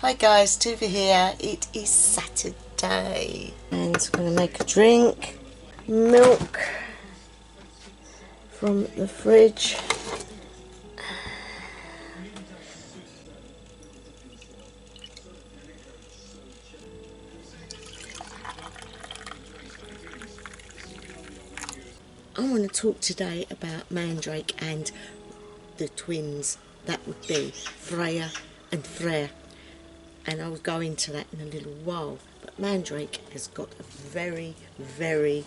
Hi guys, Tuva here. It is Saturday and I'm going to make a drink. Milk from the fridge. I want to talk today about Mandrake and the twins. That would be Freyja and Freyr. And I'll go into that in a little while. But Mandrake has got a very, very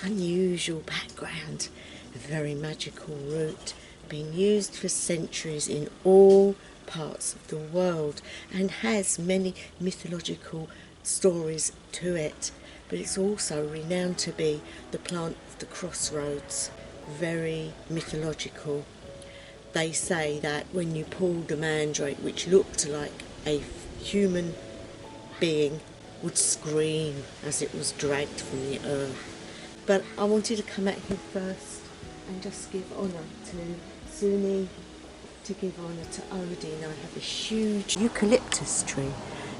unusual background, a very magical root, been used for centuries in all parts of the world and has many mythological stories to it. But it's also renowned to be the plant of the crossroads, very mythological. They say that when you pulled a mandrake, which looked like a human being, would scream as it was dragged from the earth. But I wanted to come out here first and just give honour to Suni, to give honour to Odin. I have a huge eucalyptus tree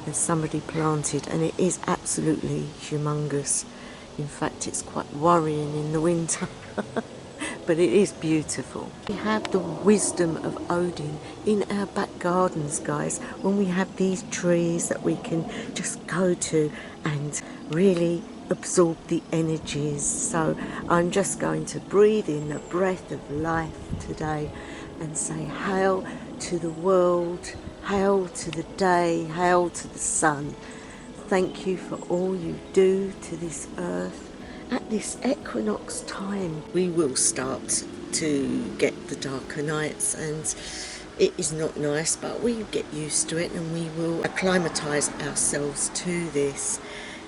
that somebody planted and it is absolutely humongous. In fact, it's quite worrying in the winter. But it is beautiful. We have the wisdom of Odin in our back gardens, guys, when we have these trees that we can just go to and really absorb the energies. So I'm just going to breathe in the breath of life today and say hail to the world, hail to the day, hail to the sun. Thank you for all you do to this earth. At this equinox time, we will start to get the darker nights, and it is not nice, but we get used to it and we will acclimatise ourselves to this.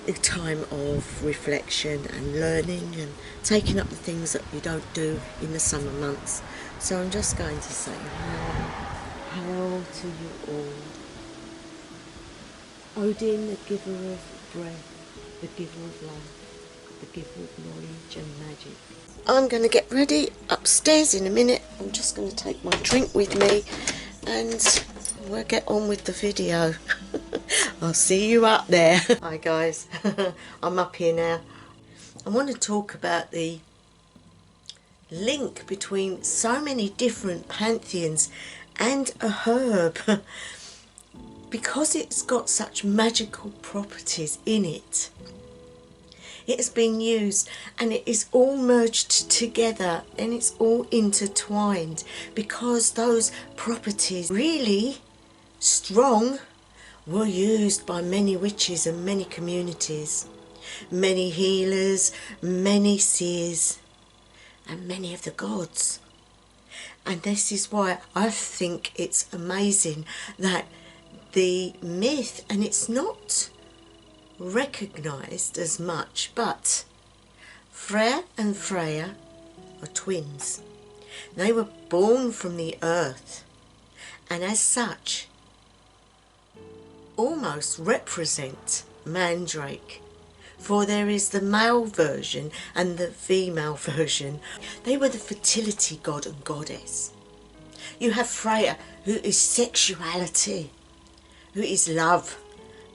A time of reflection and learning and taking up the things that we don't do in the summer months. So I'm just going to say hail to you all. Odin, the giver of breath, the giver of life, the giver of knowledge and magic. I'm going to get ready upstairs in a minute. I'm just going to take my drink with me and we'll get on with the video. I'll see you up there. Hi guys, I'm up here now. I want to talk about the link between so many different pantheons and a herb because it's got such magical properties in it. It has been used and it is all merged together and it's all intertwined because those properties, really strong, were used by many witches and many communities, many healers, many seers and many of the gods. And this is why I think it's amazing that the myth, and it's not recognised as much, but Freyr and Freyja are twins. They were born from the earth and as such almost represent Mandrake, for there is the male version and the female version. They were the fertility god and goddess. You have Freyja, who is sexuality, who is love,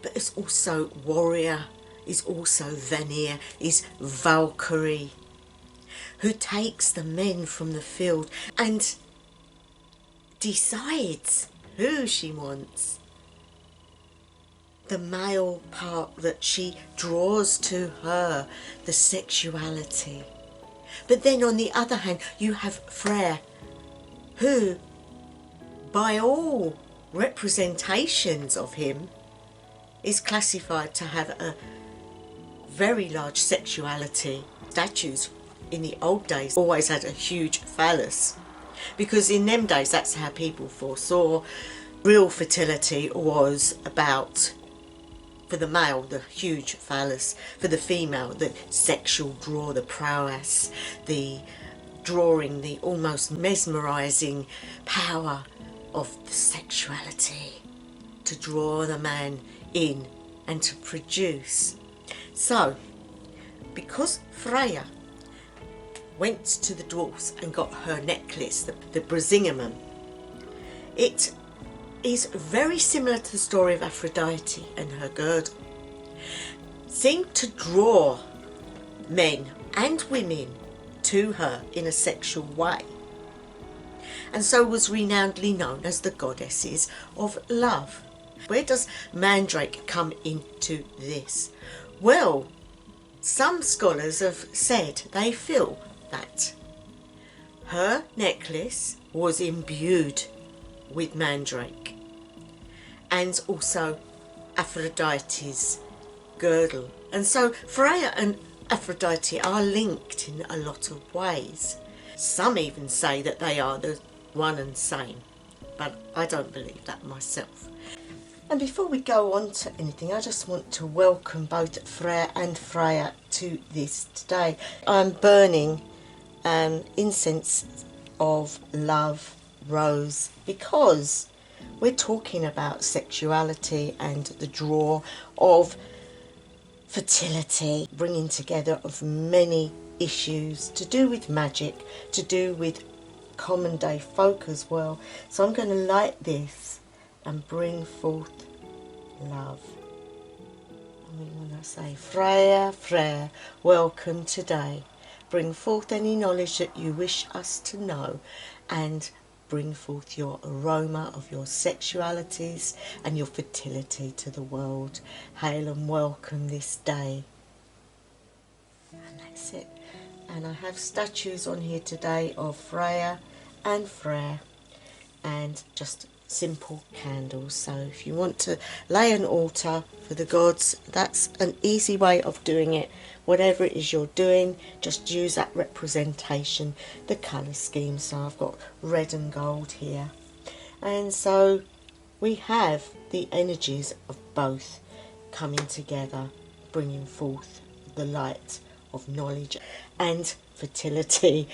but is also warrior, is also Vanir, is Valkyrie, who takes the men from the field and decides who she wants. The male part that she draws to her, the sexuality. But then on the other hand, you have Freyr, who, by all representations of him, is classified to have a very large sexuality. Statues in the old days always had a huge phallus because in them days that's how people foresaw real fertility was about. For the male, the huge phallus. For the female, the sexual draw, the prowess, the drawing, the almost mesmerising power of the sexuality to draw the man in and to produce. So, because Freyja went to the dwarfs and got her necklace, the Brisinghamon, it is very similar to the story of Aphrodite and her girdle. Seemed to draw men and women to her in a sexual way, and so was renownedly known as the goddesses of love. Where does Mandrake come into this? Well, some scholars have said they feel that her necklace was imbued with Mandrake, and also Aphrodite's girdle. And so Freyja and Aphrodite are linked in a lot of ways. Some even say that they are the one and same, but I don't believe that myself. And before we go on to anything, I just want to welcome both Freyja and Freyja to this today. I'm burning incense of love, rose, because we're talking about sexuality and the draw of fertility, bringing together of many issues to do with magic, to do with common day folk as well. So I'm going to light this and bring forth love. And we want to say, Freyja Freyr, welcome today. Bring forth any knowledge that you wish us to know, and bring forth your aroma of your sexualities and your fertility to the world. Hail and welcome this day. And that's it. And I have statues on here today of Freyja and Freyr, and just simple candles. So if you want to lay an altar for the gods, that's an easy way of doing it. Whatever it is you're doing, just use that representation, the colour scheme. So I've got red and gold here, and so we have the energies of both coming together, bringing forth the light of knowledge and fertility,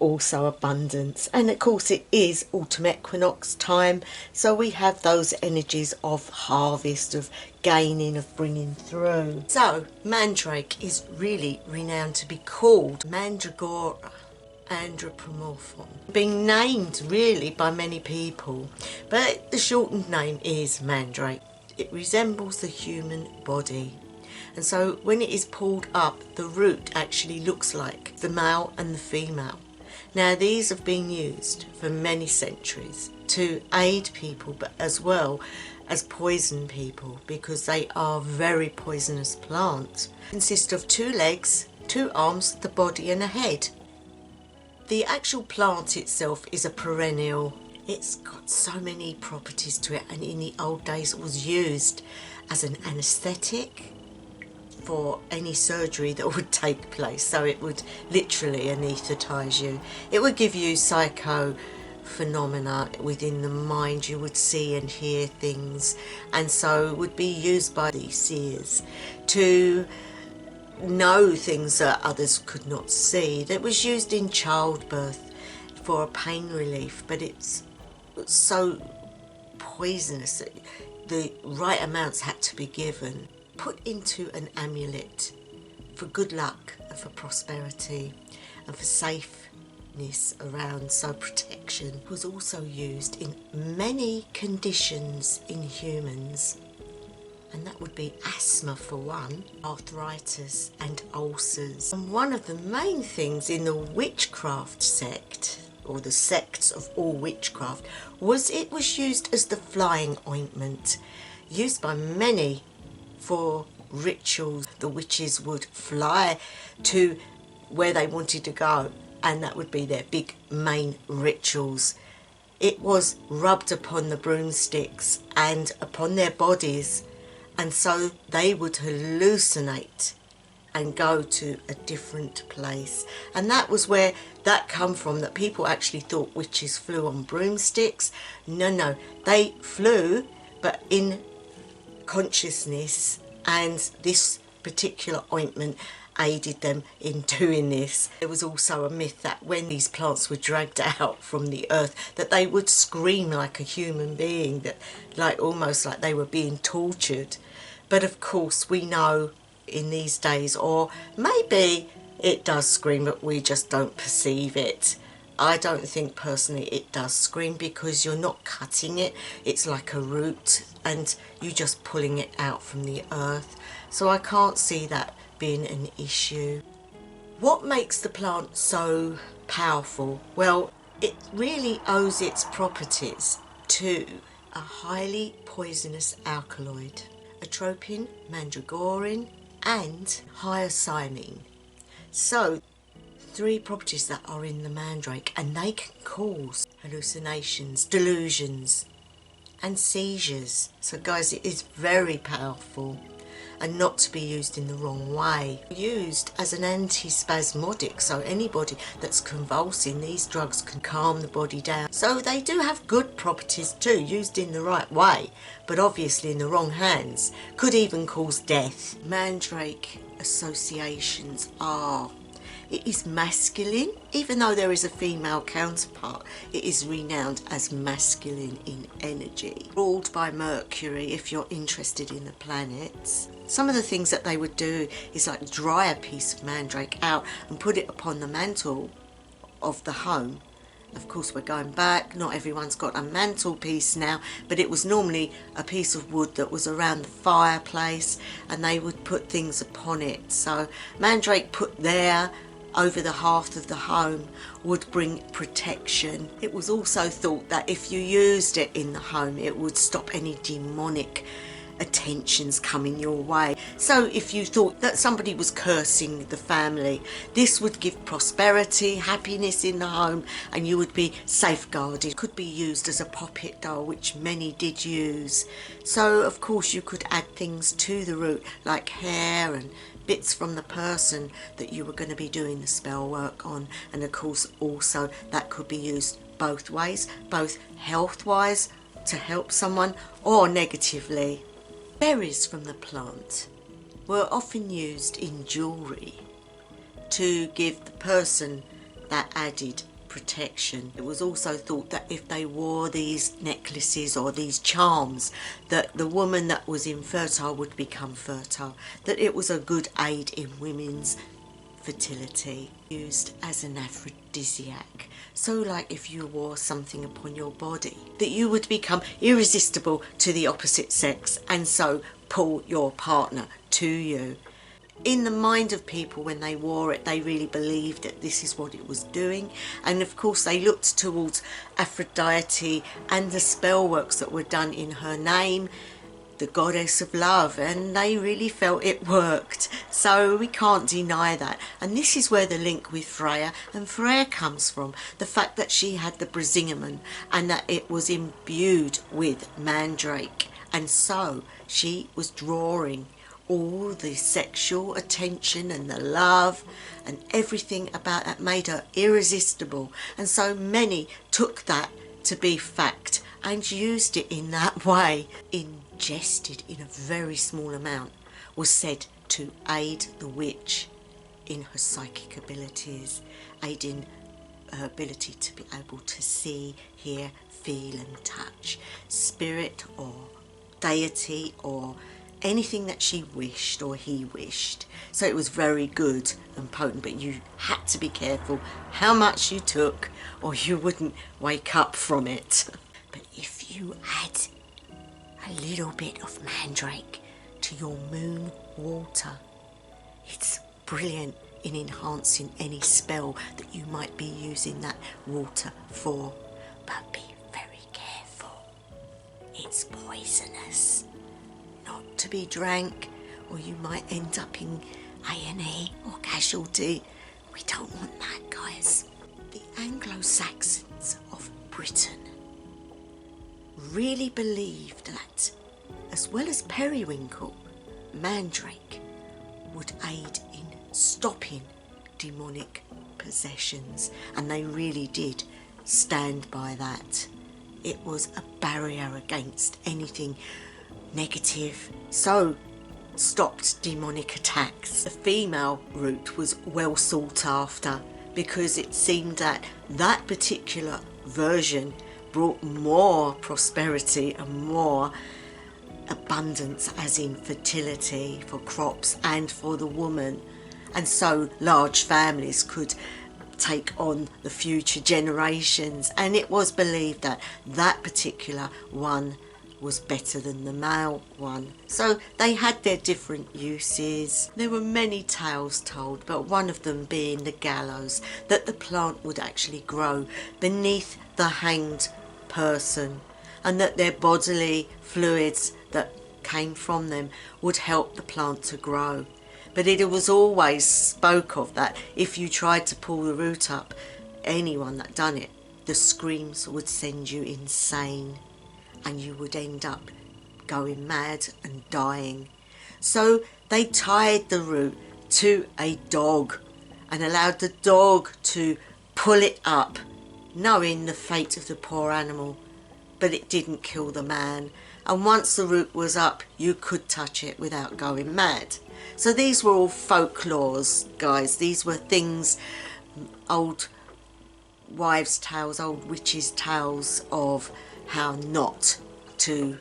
also abundance. And of course it is autumn equinox time, so we have those energies of harvest, of gaining, of bringing through. So Mandrake is really renowned to be called Mandragora anthropomorphon, being named really by many people, but the shortened name is Mandrake. It resembles the human body, and so when it is pulled up, the root actually looks like the male and the female. Now these have been used for many centuries to aid people, but as well as poison people, because they are very poisonous plants. Consist of 2 legs, 2 arms, the body and a head. The actual plant itself is a perennial. It's got so many properties to it, and in the old days it was used as an anaesthetic for any surgery that would take place. So it would literally anaesthetise you. It would give you psycho phenomena within the mind. You would see and hear things, and so it would be used by the seers to know things that others could not see. That was used in childbirth for a pain relief, but it's so poisonous that the right amounts had to be given. Put into an amulet for good luck and for prosperity and for safeness around, so protection. Was also used in many conditions in humans, and that would be asthma for one, arthritis and ulcers. And one of the main things in the witchcraft sect, or the sects of all witchcraft, was it was used as the flying ointment, used by many for rituals. The witches would fly to where they wanted to go, and that would be their big main rituals. It was rubbed upon the broomsticks and upon their bodies, and so they would hallucinate and go to a different place. And that was where that come from, that people actually thought witches flew on broomsticks. No, they flew, but in consciousness, and this particular ointment aided them in doing this. There was also a myth that when these plants were dragged out from the earth, that they would scream like a human being, that like almost like they were being tortured. But of course we know in these days, or maybe it does scream but we just don't perceive it, I don't think personally it does scream, because you're not cutting it, it's like a root and you're just pulling it out from the earth, so I can't see that being an issue. What makes the plant so powerful? Well, it really owes its properties to a highly poisonous alkaloid, atropine, mandragorin and hyoscyamin. So 3 properties that are in the mandrake, and they can cause hallucinations, delusions and seizures. So guys, it is very powerful and not to be used in the wrong way. Used as an antispasmodic, so anybody that's convulsing, these drugs can calm the body down. So they do have good properties too, used in the right way, but obviously in the wrong hands could even cause death. Mandrake associations are: it is masculine, even though there is a female counterpart, it is renowned as masculine in energy. Ruled by Mercury, if you're interested in the planets. Some of the things that they would do is like dry a piece of mandrake out and put it upon the mantle of the home. Of course, we're going back, not everyone's got a mantelpiece now, but it was normally a piece of wood that was around the fireplace and they would put things upon it. So mandrake put there over the hearth of the home would bring protection. It was also thought that if you used it in the home, it would stop any demonic attentions coming your way. So if you thought that somebody was cursing the family, this would give prosperity, happiness in the home, and you would be safeguarded. It could be used as a puppet doll, which many did use. So of course you could add things to the root like hair and bits from the person that you were going to be doing the spell work on, and of course also that could be used both ways, both health wise to help someone or negatively. Berries from the plant were often used in jewellery to give the person that added protection. It was also thought that if they wore these necklaces or these charms, that the woman that was infertile would become fertile, that it was a good aid in women's fertility. Used as an aphrodisiac. So like if you wore something upon your body, that you would become irresistible to the opposite sex and so pull your partner to you. In the mind of people, when they wore it, they really believed that this is what it was doing, and of course they looked towards Aphrodite and the spell works that were done in her name, the goddess of love, and they really felt it worked, so we can't deny that. And this is where the link with Freyja and Freyr comes from, the fact that she had the Brisingamen and that it was imbued with mandrake, and so she was drawing all the sexual attention and the love and everything about that made her irresistible, and so many took that to be fact and used it in that way. Ingested in a very small amount was said to aid the witch in her psychic abilities, aiding her ability to be able to see, hear, feel and touch spirit or deity or anything that she wished or he wished. So it was very good and potent, but you had to be careful how much you took or you wouldn't wake up from it. But if you add a little bit of mandrake to your moon water, it's brilliant in enhancing any spell that you might be using that water for. But be very careful, it's poisonous, not to be drank, or you might end up in A&E or casualty. We don't want that, guys. The Anglo-Saxons of Britain really believed that, as well as periwinkle, mandrake would aid in stopping demonic possessions, and they really did stand by that. It was a barrier against anything negative, so stopped demonic attacks. The female route was well sought after because it seemed that that particular version brought more prosperity and more abundance, as in fertility for crops and for the woman, and so large families could take on the future generations, and it was believed that that particular one was better than the male one. So they had their different uses. There were many tales told, but one of them being the gallows, that the plant would actually grow beneath the hanged person, and that their bodily fluids that came from them would help the plant to grow. But it was always spoke of that if you tried to pull the root up, anyone that done it, the screams would send you insane, and you would end up going mad and dying. So they tied the root to a dog and allowed the dog to pull it up, knowing the fate of the poor animal, but it didn't kill the man. And once the root was up, you could touch it without going mad. So these were all folklores, guys. These were things, old wives' tales, old witches' tales of how not to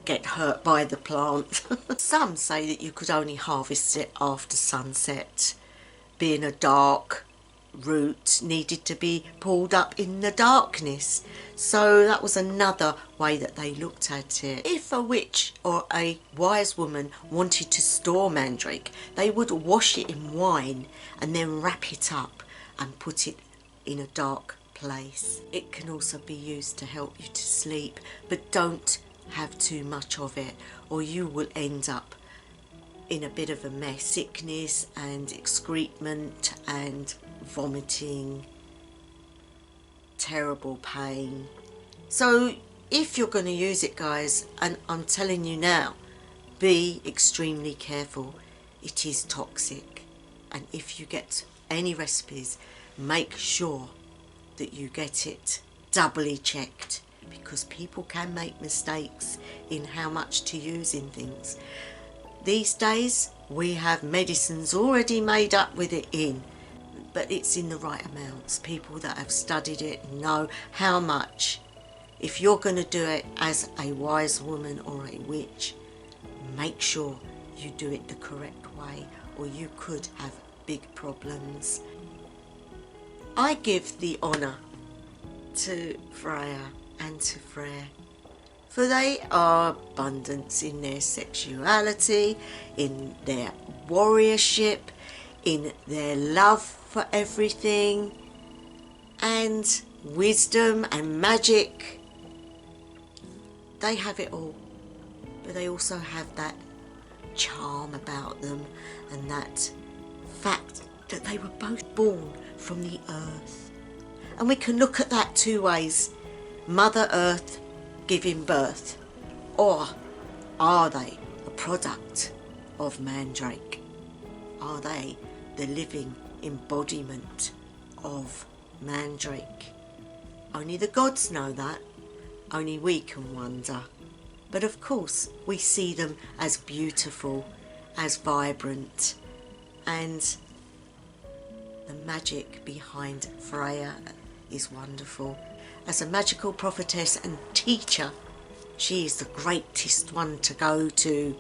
get hurt by the plant. Some say that you could only harvest it after sunset, being a dark root needed to be pulled up in the darkness. So that was another way that they looked at it. If a witch or a wise woman wanted to store mandrake, they would wash it in wine and then wrap it up and put it in a dark place. It can also be used to help you to sleep, but don't have too much of it or you will end up in a bit of a mess. Sickness and excrement and vomiting, terrible pain. So if you're going to use it, guys, and I'm telling you now, be extremely careful. It is toxic, and if you get any recipes, make sure that you get it doubly checked, because people can make mistakes in how much to use in things. These days we have medicines already made up with it in, but it's in the right amounts. People that have studied it know how much. If you're going to do it as a wise woman or a witch, make sure you do it the correct way, or you could have big problems. I give the honour to Freyja and to Freyr, for they are abundance in their sexuality, in their warriorship, in their love for everything, and wisdom and magic. They have it all, but they also have that charm about them, and that fact that they were both born from the earth. And we can look at that two ways: Mother Earth giving birth, or are they a product of Mandrake? Are they the living embodiment of Mandrake? Only the gods know that. Only we can wonder. But of course we see them as beautiful, as vibrant, and the magic behind Freyja is wonderful. As a magical prophetess and teacher, she is the greatest one to go to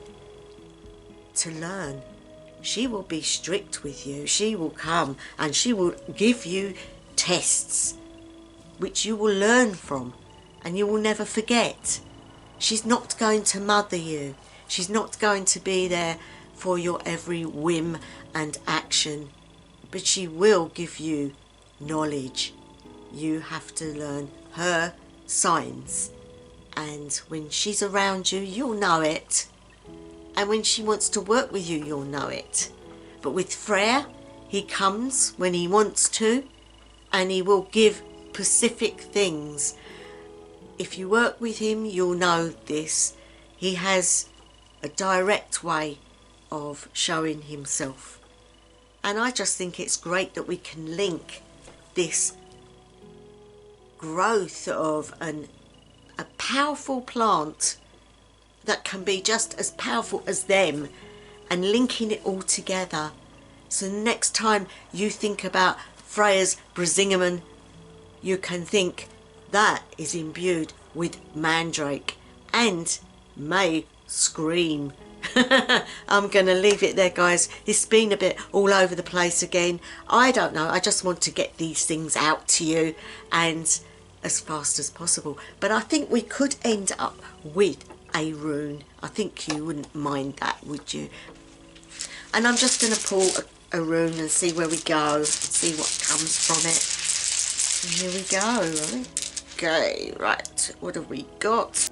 learn. She will be strict with you. She will come and she will give you tests which you will learn from and you will never forget. She's not going to mother you. She's not going to be there for your every whim and action, but she will give you knowledge. You have to learn her signs, and when she's around you, you'll know it, and when she wants to work with you, you'll know it. But with Freyr, he comes when he wants to, and he will give specific things. If you work with him, you'll know this. He has a direct way of showing himself, and I just think it's great that we can link this growth of a powerful plant that can be just as powerful as them, and linking it all together. So next time you think about Freyja's Brisingamen, you can think that is imbued with Mandrake and may scream I'm going to leave it there, guys. It's been a bit all over the place again. I don't know. I just want to get these things out to you and as fast as possible. But I think we could end up with a rune. I think you wouldn't mind that, would you? And I'm just going to pull a rune and see where we go and see what comes from it. And here we go. Okay, right. What have we got?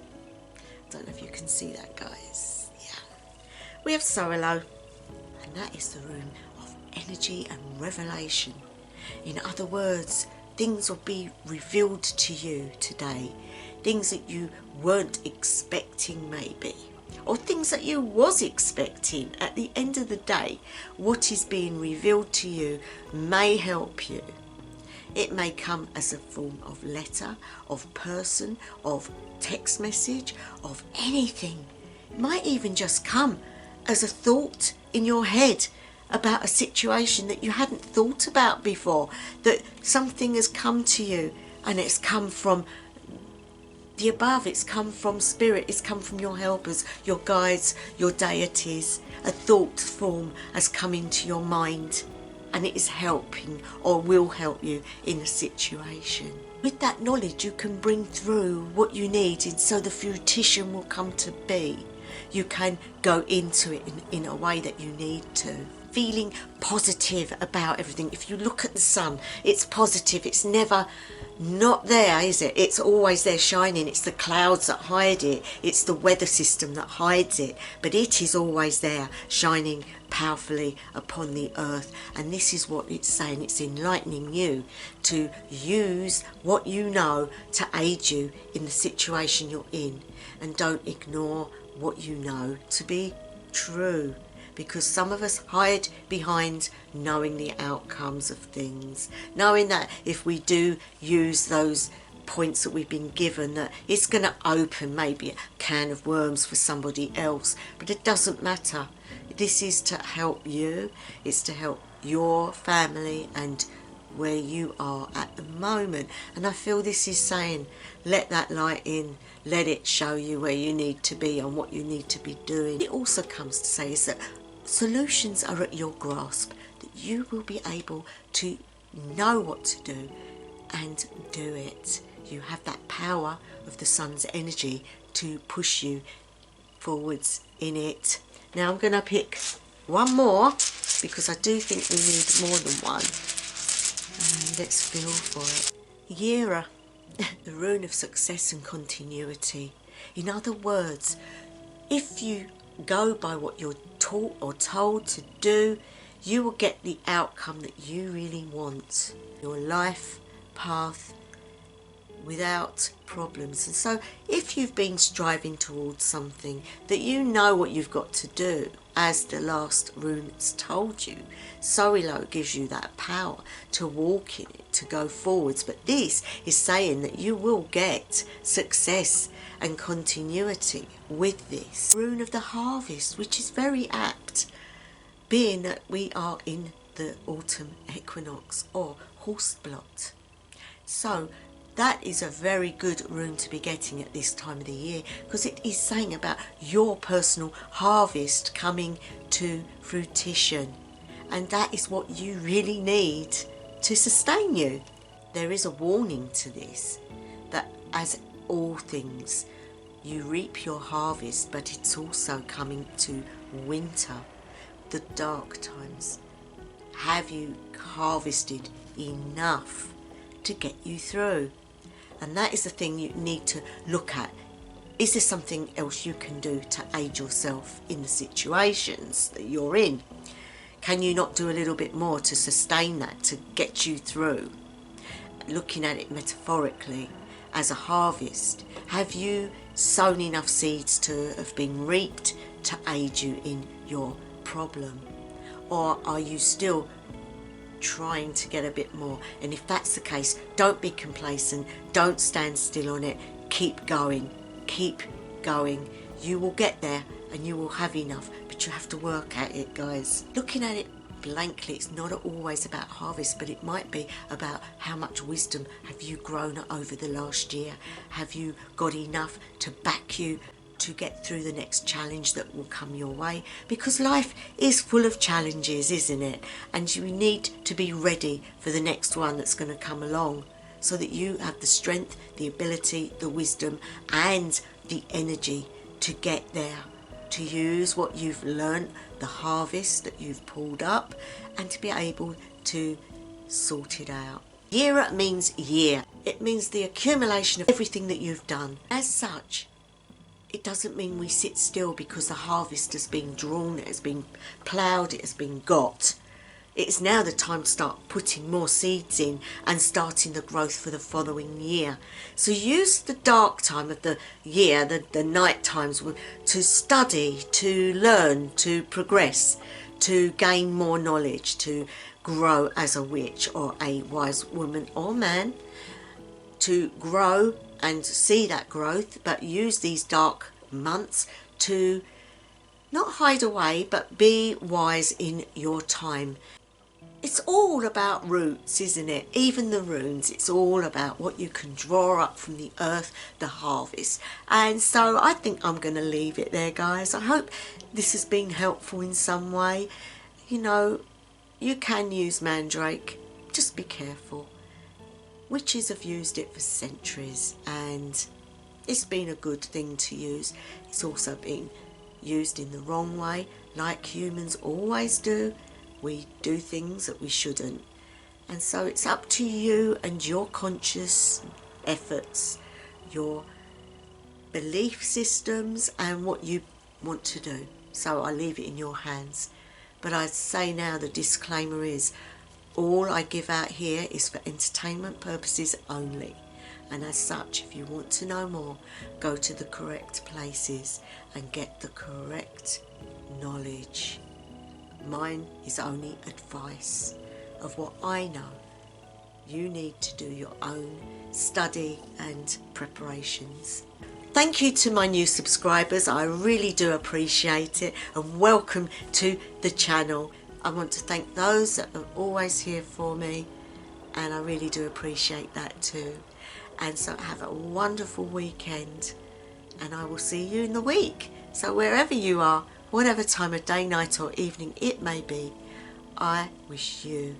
Don't know if you can see that, guys. Yeah, we have Sorrow, and that is the rune of energy and revelation. In other words, things will be revealed to you today, things that you weren't expecting maybe, or things that you was expecting. At the end of the day, what is being revealed to you may help you. It may come as a form of letter, of person, of text message, of anything. It might even just come as a thought in your head about a situation that you hadn't thought about before, that something has come to you and it's come from the above, it's come from spirit, it's come from your helpers, your guides, your deities. A thought form has come into your mind, and it is helping or will help you in a situation. With that knowledge, you can bring through what you need, and so the fruition will come to be. You can go into it in a way that you need to. Feeling positive about everything. If you look at the sun, it's positive. It's never not there, is it? It's always there shining. It's the clouds that hide it. It's the weather system that hides it. But it is always there, shining powerfully upon the earth. And this is what it's saying. It's enlightening you to use what you know to aid you in the situation you're in. And don't ignore what you know to be true. Because some of us hide behind knowing the outcomes of things, knowing that if we do use those points that we've been given, that it's going to open maybe a can of worms for somebody else. But it doesn't matter. This is to help you. It's to help your family and where you are at the moment. And I feel this is saying, let that light in. Let it show you where you need to be and what you need to be doing. It also comes to say is that solutions are at your grasp, that you will be able to know what to do and do it. You have that power of the sun's energy to push you forwards in it. Now I'm going to pick one more because I do think we need more than one. And let's feel for it. Yera, the rune of success and continuity. In other words, if you go by what you're taught or told to do, you will get the outcome that you really want. Your life path without problems. And so if you've been striving towards something that you know what you've got to do, as the last rune's told you, Sorilo gives you that power to walk in it, to go forwards. But this is saying that you will get success and continuity with this. Rune of the harvest, which is very apt, being that we are in the autumn equinox or horse blot. So that is a very good rune to be getting at this time of the year, because it is saying about your personal harvest coming to fruition, and that is what you really need to sustain you. There is a warning to this, that as all things, you reap your harvest, but it's also coming to winter, the dark times. Have you harvested enough to get you through? And that is the thing you need to look at. Is there something else you can do to aid yourself in the situations that you're in? Can you not do a little bit more to sustain that, to get you through? Looking at it metaphorically as a harvest, have you sown enough seeds to have been reaped to aid you in your problem? Or are you still trying to get a bit more? And if that's the case, don't be complacent, don't stand still on it, keep going. You will get there and you will have enough, but you have to work at it, guys. Looking at it blankly, it's not always about harvest, but it might be about how much wisdom have you grown over the last year. Have you got enough to back you to get through the next challenge that will come your way, because life is full of challenges, isn't it? And you need to be ready for the next one that's going to come along, so that you have the strength, the ability, the wisdom and the energy to get there, to use what you've learnt, the harvest that you've pulled up, and to be able to sort it out. Year means year. It means the accumulation of everything that you've done. As such, it doesn't mean we sit still because the harvest has been drawn, it has been ploughed, it has been got. It's now the time to start putting more seeds in and starting the growth for the following year. So use the dark time of the year, the night times, to study, to learn, to progress, to gain more knowledge, to grow as a witch or a wise woman or man, to grow and see that growth, but use these dark months to not hide away, but be wise in your time. It's all about roots, isn't it? Even the runes, it's all about what you can draw up from the earth, the harvest. And so I think I'm going to leave it there, guys. I hope this has been helpful in some way. You know, you can use mandrake, just be careful. Witches have used it for centuries and it's been a good thing to use. It's also been used in the wrong way, like humans always do. We do things that we shouldn't. And so it's up to you and your conscious efforts, your belief systems and what you want to do. So I leave it in your hands. But I say now, the disclaimer is, all I give out here is for entertainment purposes only. And as such, if you want to know more, go to the correct places and get the correct knowledge. Mine is only advice of what I know. You need to do your own study and preparations. Thank you to my new subscribers. I really do appreciate it, and welcome to the channel. I want to thank those that are always here for me, and I really do appreciate that too. And so have a wonderful weekend, and I will see you in the week. So wherever you are, whatever time of day, night or evening it may be, I wish you,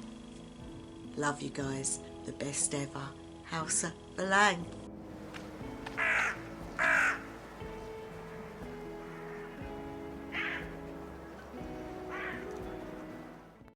love you guys, the best ever. Hausa Belang.